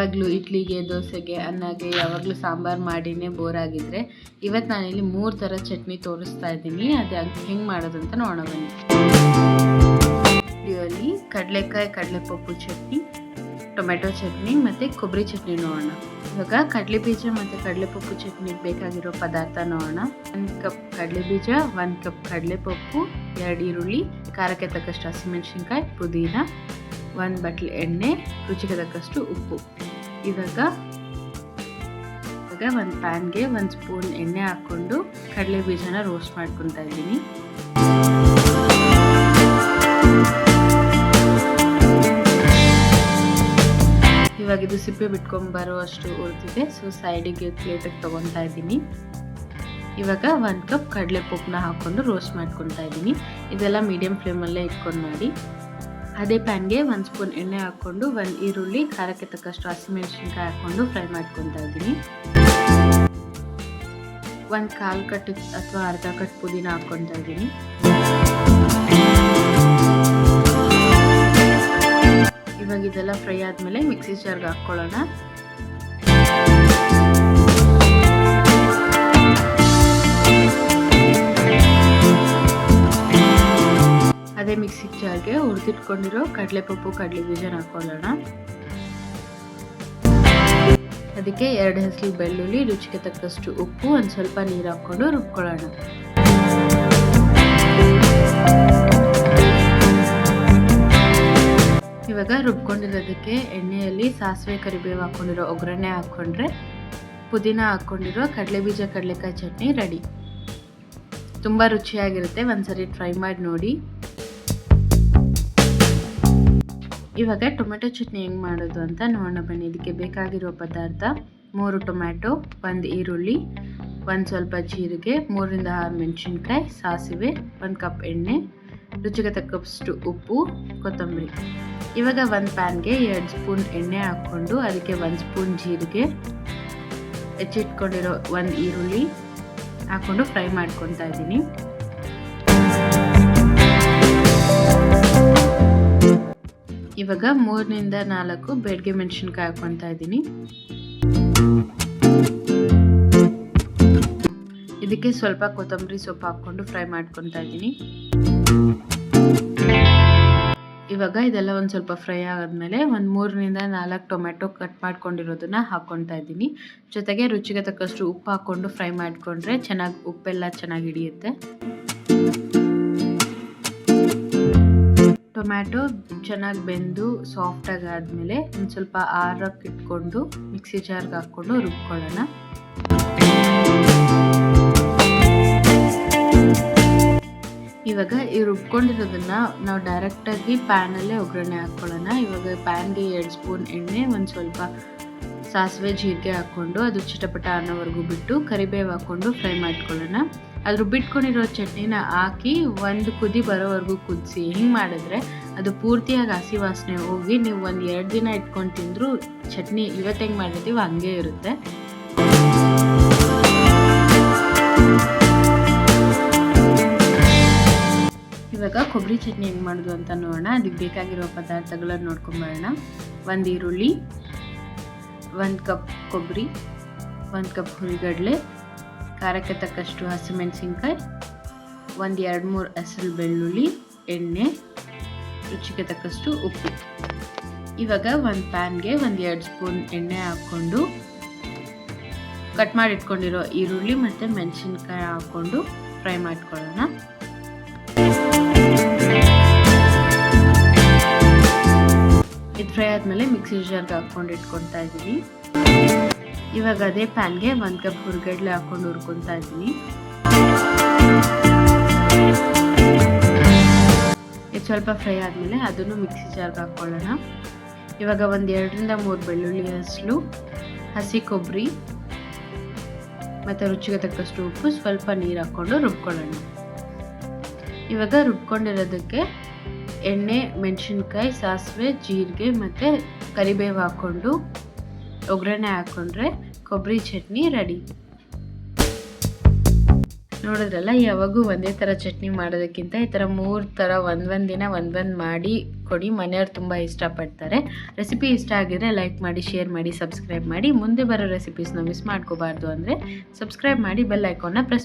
ಯಾವಾಗಲೂ ಇಡ್ಲಿಗೆ, ದೋಸೆಗೆ, ಅನ್ನಗೆ ಯಾವಾಗಲೂ ಸಾಂಬಾರು ಮಾಡಿನೇ ಬೋರ್ ಆಗಿದ್ರೆ ಇವತ್ತು ನಾನಿಲ್ಲಿ 3 ಥರ ಚಟ್ನಿ ತೋರಿಸ್ತಾ ಇದ್ದೀನಿ. ಅದು ಹೆಂಗೆ ಮಾಡೋದು ಅಂತ ನೋಡೋಣ ಬನ್ನಿ. ವಿಡಿಯೋಲಿ ಕಡಲೆಕಾಯಿ ಕಡಲೆಪಪ್ಪು ಚಟ್ನಿ, ಟೊಮೆಟೊ ಚಟ್ನಿ ಮತ್ತು ಕೊಬ್ಬರಿ ಚಟ್ನಿ ನೋಡೋಣ. ಇವಾಗ ಕಡಲೆ ಬೀಜ ಮತ್ತು ಕಡಲೆಪಪ್ಪು ಚಟ್ನಿಗೆ ಬೇಕಾಗಿರೋ ಪದಾರ್ಥ ನೋಡೋಣ. 1 ಕಪ್ ಕಡಲೆ ಬೀಜ, 1 ಕಪ್ ಕಡಲೆಪಪ್ಪು, 2 ಈರುಳ್ಳಿ, ಖಾರಕ್ಕೆ ತಕ್ಕಷ್ಟು ಹಸಿಮೆಣಸಿನ್ಕಾಯಿ, ಪುದೀನ, 1 ಬಟ್ಲು ಎಣ್ಣೆ, ರುಚಿಗೆ ತಕ್ಕಷ್ಟು ಉಪ್ಪು. ಇವಾಗ ಒಂದು ಪ್ಯಾನ್ಗೆ 1 ಸ್ಪೂನ್ ಎಣ್ಣೆ ಹಾಕ್ಕೊಂಡು ಕಡಲೆ ಬೀಜನ ರೋಸ್ಟ್ ಮಾಡ್ಕೊತಾ ಇದ್ದೀನಿ. ಇವಾಗ ಇದು ಸಿಪ್ಪೆ ಬಿಟ್ಕೊಂಡ್ಬರೋ ಅಷ್ಟು ಉಳಿದಿದೆ. ಸೊ ಸೈಡಿಗೆ ಪ್ಲೇಟಿಗೆ ತೊಗೊತಾ ಇದ್ದೀನಿ. ಇವಾಗ 1 ಕಪ್ ಕಡಲೆಪಪ್ಪನ್ನ ಹಾಕ್ಕೊಂಡು ರೋಸ್ಟ್ ಮಾಡ್ಕೊತಾ ಇದ್ದೀನಿ. ಇದೆಲ್ಲ ಮೀಡಿಯಂ ಫ್ಲೇಮಲ್ಲೇ ಇಟ್ಕೊಂಡು ಮಾಡಿ. ಅದೇ ಪ್ಯಾನ್ಗೆ 1 ಸ್ಪೂನ್ ಎಣ್ಣೆ ಹಾಕ್ಕೊಂಡು 1 ಈರುಳ್ಳಿ, ಖಾರಕ್ಕೆ ತಕ್ಕಷ್ಟು ಹಸಿಮೆಣಸಿನ್ಕಾಯಿ ಹಾಕ್ಕೊಂಡು ಫ್ರೈ ಮಾಡ್ಕೊತಾ ಇದ್ದೀನಿ. 1/4 ಕಟ್ ಅಥವಾ ಅರ್ಧ ಕಟ್ ಪುದೀನ ಹಾಕ್ಕೊತಾ ಇದ್ದೀನಿ. ಇವಾಗ ಇದೆಲ್ಲ ಫ್ರೈ ಆದಮೇಲೆ ಮಿಕ್ಸಿ ಜಾರ್ಗೆ ಹಾಕ್ಕೊಳ್ಳೋಣ. ಅದೇ ಮಿಕ್ಸಿ ಜಾರ್ಗೆ ಹುರಿದಿಟ್ಕೊಂಡಿರೋ ಕಡಲೆಪಪ್ಪು ಕಡಲೆ ಬೀಜನ ಹಾಕೊಳ್ಳೋಣ. ಅದಕ್ಕೆ 2 ಹೆಸರು ಬೆಳ್ಳುಳ್ಳಿ, ರುಚಿಗೆ ತಕ್ಕಷ್ಟು ಉಪ್ಪು, ಒಂದು ಸ್ವಲ್ಪ ನೀರು ಹಾಕ್ಕೊಂಡು ರುಬ್ಕೊಳ್ಳೋಣ. ಇವಾಗ ರುಬ್ಕೊಂಡಿರೋದಕ್ಕೆ ಎಣ್ಣೆಯಲ್ಲಿ ಸಾಸಿವೆ ಕರಿಬೇವು ಹಾಕ್ಕೊಂಡಿರೋ ಒಗ್ಗರಣೆ ಹಾಕ್ಕೊಂಡ್ರೆ ಪುದೀನ ಹಾಕ್ಕೊಂಡಿರೋ ಕಡಲೆ ಬೀಜ ಕಡಲೆಕಾಯಿ ಚಟ್ನಿ ರೆಡಿ. ತುಂಬ ರುಚಿಯಾಗಿರುತ್ತೆ, ಒಂದ್ಸರಿ ಟ್ರೈ ಮಾಡಿ ನೋಡಿ. ಇವಾಗ ಟೊಮೆಟೊ ಚಟ್ನಿ ಹೆಂಗೆ ಮಾಡೋದು ಅಂತ ನೋಡೋಣ ಬನ್ನಿ. ಇದಕ್ಕೆ ಬೇಕಾಗಿರೋ ಪದಾರ್ಥ 3 ಟೊಮ್ಯಾಟೊ, 1 ಈರುಳ್ಳಿ, 1 ಸ್ವಲ್ಪ ಜೀರಿಗೆ, 3ರಿಂದ 6 ಮೆಣಸಿನ್ಕಾಯಿ, ಸಾಸಿವೆ, 1 ಕಪ್ ಎಣ್ಣೆ, ರುಚಿಗೆ ತಕ್ಕಷ್ಟು ಉಪ್ಪು, ಕೊತ್ತಂಬರಿ. ಇವಾಗ ಒಂದು ಪ್ಯಾನ್ಗೆ 2 ಸ್ಪೂನ್ ಎಣ್ಣೆ ಹಾಕ್ಕೊಂಡು ಅದಕ್ಕೆ 1 ಸ್ಪೂನ್ ಜೀರಿಗೆ, ಹೆಚ್ಚಿಟ್ಕೊಂಡಿರೋ 1 ಈರುಳ್ಳಿ ಹಾಕ್ಕೊಂಡು ಫ್ರೈ ಮಾಡ್ಕೊತಾ ಇದ್ದೀನಿ. ಇವಾಗ 3ರಿಂದ 4 ಬೇಡಿಗೆ ಮೆಣಸಿನ್ಕಾಯಿ ಹಾಕ್ಕೊತಾ ಇದ್ದೀನಿ. ಇದಕ್ಕೆ ಸ್ವಲ್ಪ ಕೊತ್ತಂಬರಿ ಸೊಪ್ಪು ಹಾಕ್ಕೊಂಡು ಫ್ರೈ ಮಾಡ್ಕೊತಾ ಇದ್ದೀನಿ. ಇವಾಗ ಇದೆಲ್ಲ ಒಂದು ಸ್ವಲ್ಪ ಫ್ರೈ ಆದಮೇಲೆ 3ರಿಂದ 4 ಟೊಮೆಟೊ ಕಟ್ ಮಾಡ್ಕೊಂಡಿರೋದನ್ನ ಹಾಕ್ಕೊತಾ ಇದ್ದೀನಿ. ಜೊತೆಗೆ ರುಚಿಗೆ ತಕ್ಕಷ್ಟು ಉಪ್ಪು ಹಾಕ್ಕೊಂಡು ಫ್ರೈ ಮಾಡಿಕೊಂಡ್ರೆ ಉಪ್ಪೆಲ್ಲ ಚೆನ್ನಾಗಿ ಹಿಡಿಯುತ್ತೆ. ಟೊಮ್ಯಾಟೊ ಚೆನ್ನಾಗಿ ಬೆಂದು ಸಾಫ್ಟಾಗಿ ಆದಮೇಲೆ ಒಂದು ಸ್ವಲ್ಪ ಆರಕ್ಕೆ ಇಟ್ಕೊಂಡು ಮಿಕ್ಸಿ ಜಾರ್ಗೆ ಹಾಕ್ಕೊಂಡು ರುಬ್ಕೊಳ್ಳೋಣ. ಇವಾಗ ಈ ರುಬ್ಕೊಂಡಿರೋದನ್ನ ನಾವು ಡೈರೆಕ್ಟಾಗಿ ಪ್ಯಾನಲ್ಲೇ ಒಗ್ಗರಣೆ ಹಾಕ್ಕೊಳ್ಳೋಣ. ಇವಾಗ ಪ್ಯಾನ್ಗೆ 2 ಸ್ಪೂನ್ ಎಣ್ಣೆ, ಒಂದು ಸ್ವಲ್ಪ ಸಾಸಿವೆ ಜೀರಿಗೆ ಹಾಕ್ಕೊಂಡು ಅದು ಚಿಟಪಟ ಅನ್ನೋವರೆಗೂ ಬಿಟ್ಟು ಕರಿಬೇವು ಹಾಕ್ಕೊಂಡು ಫ್ರೈ ಮಾಡ್ಕೊಳ್ಳೋಣ. ಅದು ರುಬ್ಬಿಟ್ಕೊಂಡಿರೋ ಚಟ್ನಿನ ಹಾಕಿ 1 ಕುದಿ ಬರೋವರೆಗೂ ಕುದಿಸಿ. ಹಿಂಗೆ ಮಾಡಿದ್ರೆ ಅದು ಪೂರ್ತಿಯಾಗಿ ಹಸಿ ವಾಸನೆ ಹೋಗಿ ನೀವು 1-2 ದಿನ ಇಟ್ಕೊಂಡು ತಿಂದರೂ ಚಟ್ನಿ ಇವತ್ತು ಹೆಂಗೆ ಮಾಡಿರ್ತೀವಿ ಹಂಗೆ ಇರುತ್ತೆ. ಇವಾಗ ಕೊಬ್ಬರಿ ಚಟ್ನಿ ಹೆಂಗೆ ಮಾಡೋದು ಅಂತ ನೋಡೋಣ. ಅದಕ್ಕೆ ಬೇಕಾಗಿರೋ ಪದಾರ್ಥಗಳನ್ನು ನೋಡ್ಕೊಂಬರೋಣ. 1 ಈರುಳ್ಳಿ, 1 ಕಪ್ ಕೊಬ್ಬರಿ, 1 ಕಪ್ ಹುರಿಗಡಲೆ, ಖಾರಕ್ಕೆ ತಕ್ಕಷ್ಟು ಹಸಿಮೆಣಸಿನ್ಕಾಯಿ, 1-2-3 ಹೆಸರು ಬೆಳ್ಳುಳ್ಳಿ, ಎಣ್ಣೆ, ರುಚಿಗೆ ತಕ್ಕಷ್ಟು ಉಪ್ಪು. ಇವಾಗ ಒಂದು ಪ್ಯಾನ್ಗೆ 1-2 ಸ್ಪೂನ್ ಎಣ್ಣೆ ಹಾಕ್ಕೊಂಡು ಕಟ್ ಮಾಡಿ ಇಟ್ಕೊಂಡಿರೋ ಈರುಳ್ಳಿ ಮತ್ತು ಮೆಣಸಿನ್ಕಾಯಿ ಹಾಕ್ಕೊಂಡು ಫ್ರೈ ಮಾಡ್ಕೊಳ್ಳೋಣ. ಇದು ಫ್ರೈ ಆದಮೇಲೆ ಮಿಕ್ಸಿ ಜಾರ್ಗೆ ಹಾಕ್ಕೊಂಡು ಇಟ್ಕೊತಾ ಇದ್ದೀನಿ. ಇವಾಗ ಅದೇ ಪ್ಯಾನ್ಗೆ 1 ಕಪ್ ಹುರಿಗಡಲೆ ಹಾಕ್ಕೊಂಡು ಹುರ್ಕೊತಾ ಇದ್ದೀನಿ. ಇದು ಸ್ವಲ್ಪ ಫ್ರೈ ಆದಮೇಲೆ ಅದನ್ನು ಮಿಕ್ಸಿ ಜಾರ್ಗೆ ಹಾಕ್ಕೊಳ್ಳೋಣ. ಇವಾಗ 1-2-3 ಬೆಳ್ಳುಳ್ಳಿ ಹೆಸರು, ಹಸಿ ಕೊಬ್ಬರಿ ಮತ್ತು ರುಚಿಗೆ ತಕ್ಕಷ್ಟು ಉಪ್ಪು, ಸ್ವಲ್ಪ ನೀರು ಹಾಕ್ಕೊಂಡು ರುಬ್ಕೊಳ್ಳೋಣ. ಇವಾಗ ರುಬ್ಕೊಂಡಿರೋದಕ್ಕೆ ಎಣ್ಣೆ, ಮೆಣಸಿನ್ಕಾಯಿ, ಸಾಸಿವೆ, ಜೀರಿಗೆ ಮತ್ತು ಕರಿಬೇವು ಹಾಕ್ಕೊಂಡು ಒಗ್ಗರಣೆ ಹಾಕ್ಕೊಂಡ್ರೆ ಕೊಬ್ಬರಿ ಚಟ್ನಿ ರೆಡಿ. ನೋಡಿದ್ರಲ್ಲ, ಯಾವಾಗೂ ಒಂದೇ ಥರ ಚಟ್ನಿ ಮಾಡೋದಕ್ಕಿಂತ ಈ ಥರ 3 ಥರ ಒಂದೊಂದು ದಿನ ಒಂದೊಂದು ಮಾಡಿ ಕೊಡಿ. ಮನೆಯವ್ರು ತುಂಬ ಇಷ್ಟಪಡ್ತಾರೆ. ರೆಸಿಪಿ ಇಷ್ಟ ಆಗಿದ್ರೆ ಲೈಕ್ ಮಾಡಿ, ಶೇರ್ ಮಾಡಿ, ಸಬ್ಸ್ಕ್ರೈಬ್ ಮಾಡಿ. ಮುಂದೆ ಬರೋ ರೆಸಿಪೀಸ್ನ ಮಿಸ್ ಮಾಡ್ಕೋಬಾರ್ದು ಅಂದರೆ ಸಬ್ಸ್ಕ್ರೈಬ್ ಮಾಡಿ, ಬೆಲ್ ಐಕಾನ್ನ ಪ್ರೆಸ್